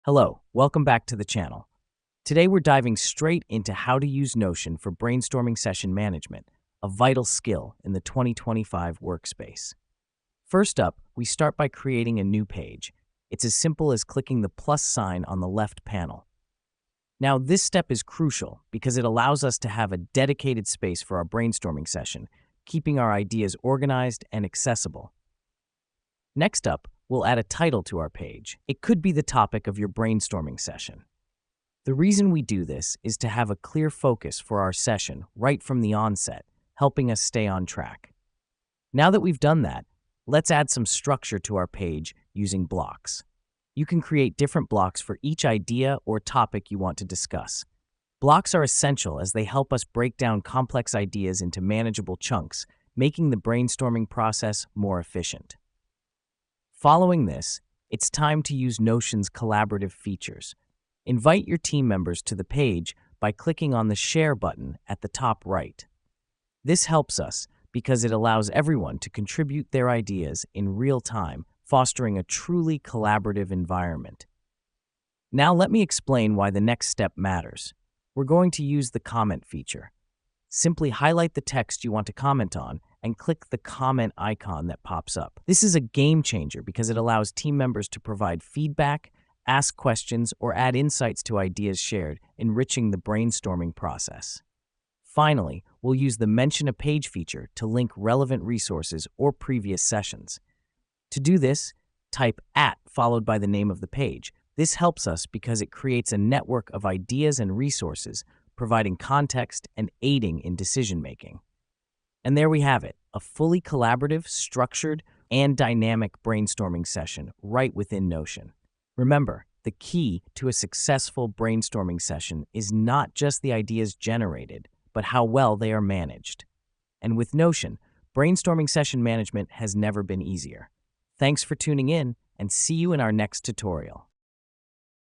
Hello, welcome back to the channel. Today we're diving straight into how to use Notion for brainstorming session management, a vital skill in the 2025 workspace. First up, we start by creating a new page. It's as simple as clicking the plus sign on the left panel. Now, this step is crucial because it allows us to have a dedicated space for our brainstorming session, keeping our ideas organized and accessible. Next up, we'll add a title to our page. It could be the topic of your brainstorming session. The reason we do this is to have a clear focus for our session right from the onset, helping us stay on track. Now that we've done that, let's add some structure to our page using blocks. You can create different blocks for each idea or topic you want to discuss. Blocks are essential as they help us break down complex ideas into manageable chunks, making the brainstorming process more efficient. Following this, it's time to use Notion's collaborative features. Invite your team members to the page by clicking on the Share button at the top right. This helps us because it allows everyone to contribute their ideas in real time, fostering a truly collaborative environment. Now let me explain why the next step matters. We're going to use the comment feature. Simply highlight the text you want to comment on and click the comment icon that pops up. This is a game changer because it allows team members to provide feedback, ask questions, or add insights to ideas shared, enriching the brainstorming process. Finally, we'll use the Mention a Page feature to link relevant resources or previous sessions. To do this, type @ followed by the name of the page. This helps us because it creates a network of ideas and resources, providing context and aiding in decision-making. And there we have it, a fully collaborative, structured, and dynamic brainstorming session right within Notion. Remember, the key to a successful brainstorming session is not just the ideas generated, but how well they are managed. And with Notion, brainstorming session management has never been easier. Thanks for tuning in, and see you in our next tutorial.